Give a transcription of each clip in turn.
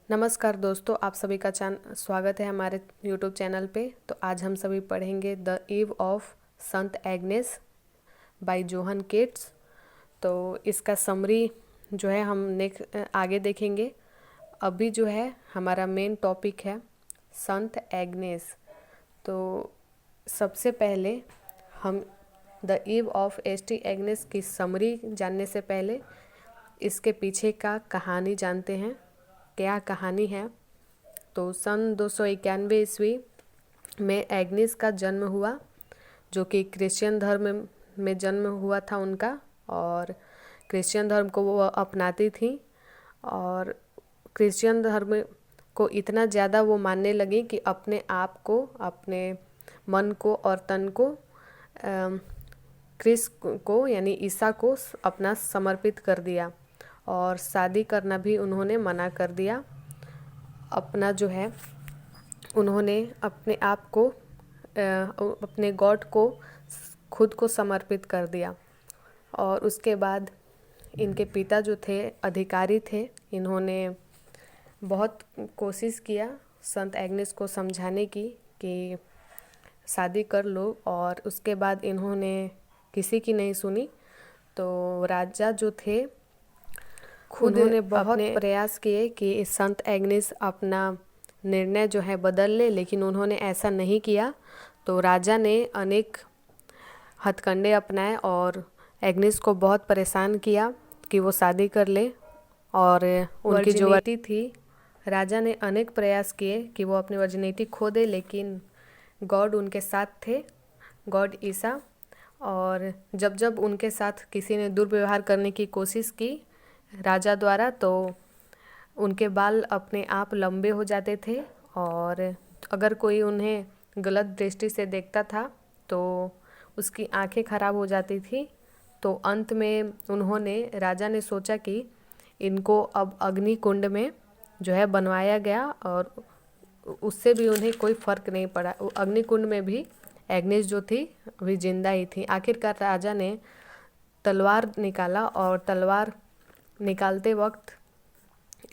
नमस्कार दोस्तों, आप सभी का स्वागत है हमारे YouTube चैनल पे। तो आज हम सभी पढ़ेंगे the eve of Sant Agnes bye Johan केट्स। तो इसका समरी जो है हम आगे देखेंगे। अभी जो है हमारा मेन टॉपिक है संत एग्नेस। तो सबसे पहले हम the eve of ST Agnes की समरी जानने से पहले इसके पीछे का कहानी जानते हैं। क्या कहानी है? तो सन 291 ईस्वी में एग्निस का जन्म हुआ, जो कि क्रिश्चियन धर्म में जन्म हुआ था उनका, और क्रिश्चियन धर्म को वो अपनाती थी। और क्रिश्चियन धर्म को इतना ज़्यादा वो मानने लगी कि अपने आप को, अपने मन को और तन को क्रिस को यानी ईसा को अपना समर्पित कर दिया। और शादी करना भी उन्होंने मना कर दिया। अपना जो है उन्होंने अपने आप को अपने गॉड को खुद को समर्पित कर दिया। और उसके बाद इनके पिता जो थे अधिकारी थे, इन्होंने बहुत कोशिश किया संत एग्नेस को समझाने की कि शादी कर लो, और उसके बाद इन्होंने किसी की नहीं सुनी। तो राजा जो थे खुद उन्होंने बहुत प्रयास किए कि संत एग्नेस अपना निर्णय जो है बदल ले, लेकिन उन्होंने ऐसा नहीं किया। तो राजा ने अनेक हथकंडे अपनाए और एग्नेस को बहुत परेशान किया कि वो शादी कर ले। और उनकी जो वर्जिनिटी थी, राजा ने अनेक प्रयास किए कि वो अपनी वर्जिनिटी खो दे, लेकिन गॉड उनके साथ थे, गॉड ईसा। और जब जब उनके साथ किसी ने दुर्व्यवहार करने की कोशिश की राजा द्वारा, तो उनके बाल अपने आप लंबे हो जाते थे। और अगर कोई उन्हें गलत दृष्टि से देखता था तो उसकी आंखें खराब हो जाती थी। तो अंत में राजा ने सोचा कि इनको अब अग्नि कुंड में जो है बनवाया गया, और उससे भी उन्हें कोई फ़र्क नहीं पड़ा। अग्नि कुंड में भी एग्नेस जो थी अभी जिंदा ही थी। आखिरकार राजा ने तलवार निकाला, और तलवार निकालते वक्त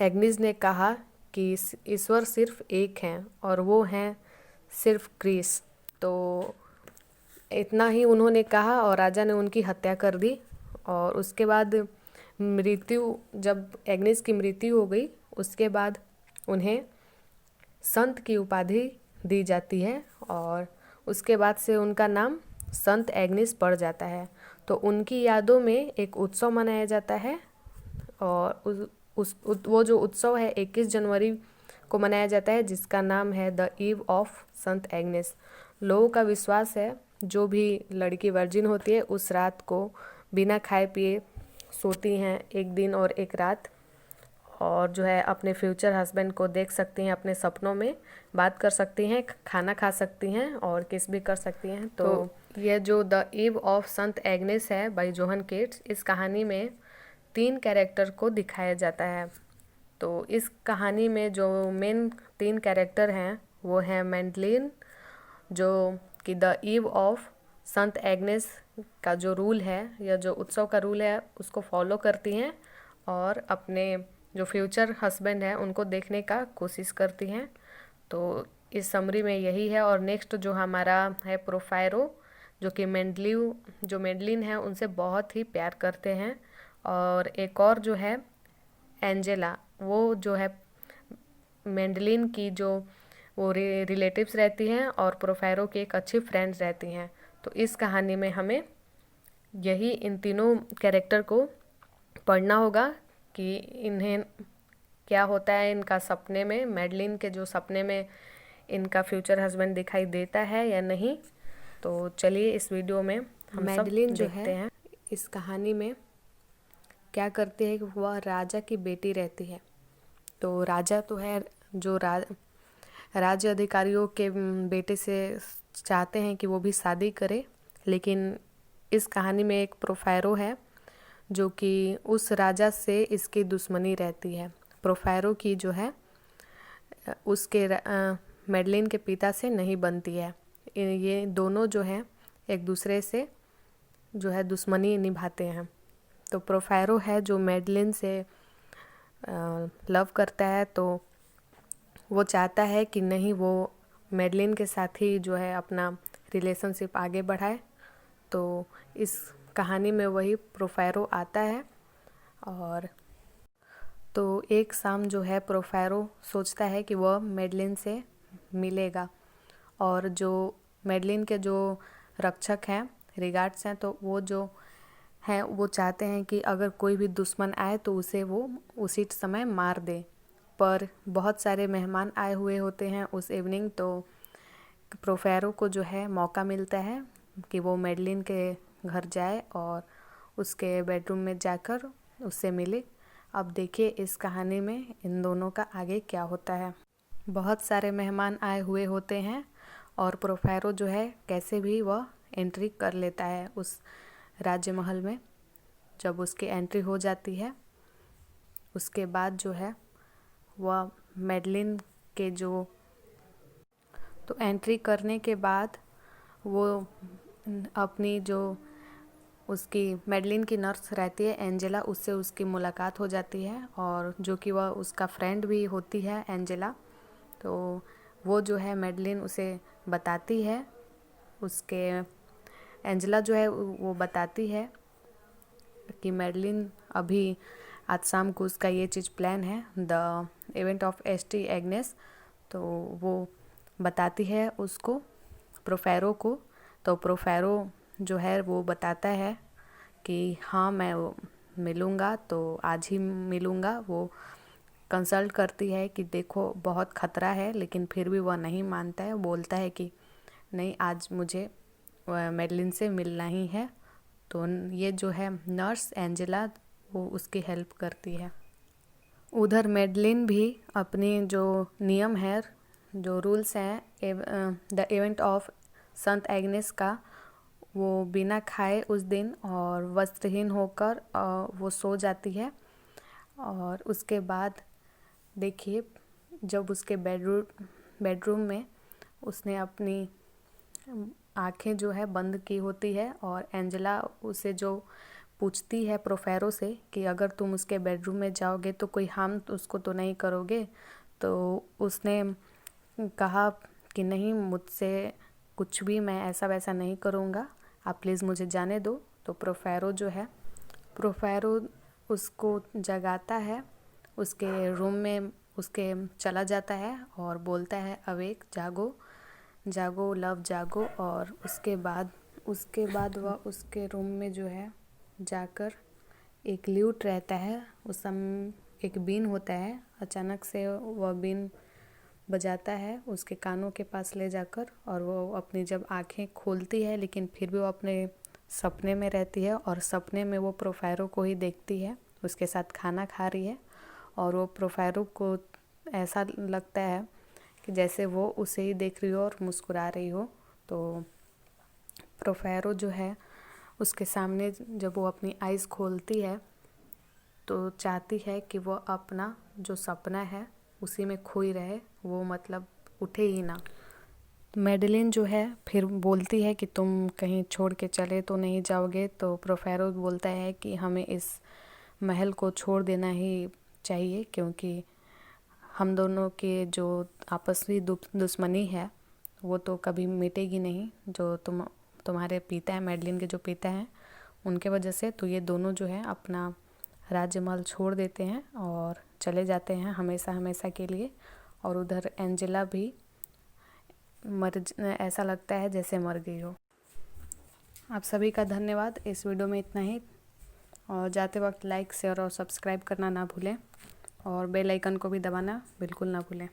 एग्नेस ने कहा कि ईश्वर सिर्फ एक हैं और वो हैं सिर्फ क्रिस। तो इतना ही उन्होंने कहा और राजा ने उनकी हत्या कर दी। और उसके बाद जब एग्नेस की मृत्यु हो गई, उसके बाद उन्हें संत की उपाधि दी जाती है, और उसके बाद से उनका नाम संत एग्नेस पड़ जाता है। तो उनकी यादों में एक उत्सव मनाया जाता है, और वो जो उत्सव है 21 जनवरी को मनाया जाता है, जिसका नाम है the eve of Sant Agnes. लोगों का विश्वास है जो भी लड़की वर्जिन होती है उस रात को बिना खाए पिए सोती हैं, एक दिन और एक रात, और जो है अपने फ्यूचर हस्बैंड को देख सकती हैं, अपने सपनों में बात कर सकती हैं, खाना खा सकती हैं और किस भी कर सकती हैं। तो यह जो the eve of Sant Agnes है बाय जोहन केट्स, इस कहानी में 3 कैरेक्टर को दिखाया जाता है। तो इस कहानी में जो मेन 3 कैरेक्टर हैं वो हैं मैंडलिन, जो कि the eve of Sant Agnes का जो रूल है या जो उत्सव का रूल है उसको फॉलो करती हैं, और अपने जो फ्यूचर हस्बैंड हैं उनको देखने का कोशिश करती हैं। तो इस समरी में यही है। और नेक्स्ट जो हमारा है प्रोफायरो, जो कि मेंडलिन है उनसे बहुत ही प्यार करते हैं। और एक और जो है एंजेला, वो जो है मेंडलिन की जो वो रिलेटिव्स रहती हैं और प्रोफेरो की एक अच्छी फ्रेंड्स रहती हैं। तो इस कहानी में हमें यही इन तीनों कैरेक्टर को पढ़ना होगा कि इन्हें क्या होता है इनका सपने में, मेडलिन के जो सपने में इनका फ्यूचर हस्बैंड दिखाई देता है या नहीं। तो चलिए इस वीडियो में हम मेडलिन जो है इस कहानी में क्या करती है कि वह राजा की बेटी रहती है। तो राजा तो है जो राज्य अधिकारियों के बेटे से चाहते हैं कि वो भी शादी करे, लेकिन इस कहानी में एक प्रोफेरो है जो कि उस राजा से इसकी दुश्मनी रहती है। प्रोफेरो की जो है उसके मेडलिन के पिता से नहीं बनती है। ये दोनों जो है एक दूसरे से जो है दुश्मनी निभाते हैं। तो प्रोफेरो है जो मेडलिन से लव करता है, तो वो चाहता है कि नहीं, वो मेडलिन के साथ ही जो है अपना रिलेशनशिप आगे बढ़ाए। तो इस कहानी में वही प्रोफेरो आता है। और तो एक शाम जो है प्रोफेरो सोचता है कि वह मेडलिन से मिलेगा, और जो मेडलिन के जो रक्षक हैं, रिगार्ड्स हैं, तो वो जो हैं वो चाहते हैं कि अगर कोई भी दुश्मन आए तो उसे वो उसी समय मार दे। पर बहुत सारे मेहमान आए हुए होते हैं उस इवनिंग, तो प्रोफेरो को जो है मौका मिलता है कि वो मेडलिन के घर जाए और उसके बेडरूम में जाकर उससे मिले। अब देखिए इस कहानी में इन दोनों का आगे क्या होता है। बहुत सारे मेहमान आए हुए होते हैं और प्रोफेरो जो है कैसे भी वह एंट्री कर लेता है उस राज्य महल में। जब उसकी एंट्री हो जाती है उसके बाद जो है वह मेडलिन के जो तो एंट्री करने के बाद वो अपनी जो उसकी मेडलिन की नर्स रहती है एंजेला, उससे उसकी मुलाकात हो जाती है, और जो कि वह उसका फ्रेंड भी होती है एंजेला। तो वो जो है मेडलिन उसे बताती है, उसके एंजेला जो है वो बताती है कि मेडलिन अभी आज शाम को उसका ये चीज़ प्लान है, the event of ST Agnes. तो वो बताती है उसको, प्रोफेरो को। तो प्रोफेरो जो है वो बताता है कि हाँ मैं मिलूँगा, तो आज ही मिलूँगा। वो कंसल्ट करती है कि देखो बहुत ख़तरा है, लेकिन फिर भी वह नहीं मानता है। बोलता है कि नहीं, आज मुझे मेडलिन से मिलना ही है। तो ये जो है नर्स एंजेला वो उसकी हेल्प करती है। उधर मेडलिन भी अपनी जो नियम है, जो रूल्स हैं the event of Sant Agnes का, वो बिना खाए उस दिन और वस्त्रहीन होकर वो सो जाती है। और उसके बाद देखिए जब उसके बेडरूम में उसने अपनी आँखें जो है बंद की होती है और एंजेला उसे जो पूछती है प्रोफेरो से कि अगर तुम उसके बेडरूम में जाओगे तो कोई हार्म उसको तो नहीं करोगे। तो उसने कहा कि नहीं, मुझसे कुछ भी मैं ऐसा वैसा नहीं करूँगा, आप प्लीज़ मुझे जाने दो। तो प्रोफेरो उसको जगाता है, उसके रूम में उसके चला जाता है और बोलता है अवेक, जागो जागो लव जागो। और उसके बाद वह उसके रूम में जो है जाकर एक ल्यूट रहता है, उस समय एक बीन होता है, अचानक से वह बीन बजाता है उसके कानों के पास ले जाकर, और वो अपनी जब आंखें खोलती है लेकिन फिर भी वो अपने सपने में रहती है, और सपने में वो प्रोफेरो को ही देखती है, उसके साथ खाना खा रही है। और वो प्रोफेरो को ऐसा लगता है कि जैसे वो उसे ही देख रही हो और मुस्कुरा रही हो। तो प्रोफेरो जो है उसके सामने जब वो अपनी आइज़ खोलती है तो चाहती है कि वो अपना जो सपना है उसी में खोई रहे, वो मतलब उठे ही ना। मेडलिन जो है फिर बोलती है कि तुम कहीं छोड़ के चले तो नहीं जाओगे। तो प्रोफेरो बोलता है कि हमें इस महल को छोड़ देना ही चाहिए, क्योंकि हम दोनों के जो आपसी दुश्मनी है वो तो कभी मिटेगी नहीं। जो तुम्हारे पिता हैं, मेडलिन के जो पिता हैं, उनके वजह से तो ये दोनों जो है अपना राज्य महल छोड़ देते हैं और चले जाते हैं हमेशा हमेशा के लिए। और उधर एंजेला भी ऐसा लगता है जैसे मर गई हो। आप सभी का धन्यवाद। इस वीडियो में इतना ही, और जाते वक्त लाइक शेयर और सब्सक्राइब करना ना भूलें, और बेल आइकन को भी दबाना बिल्कुल ना भूलें।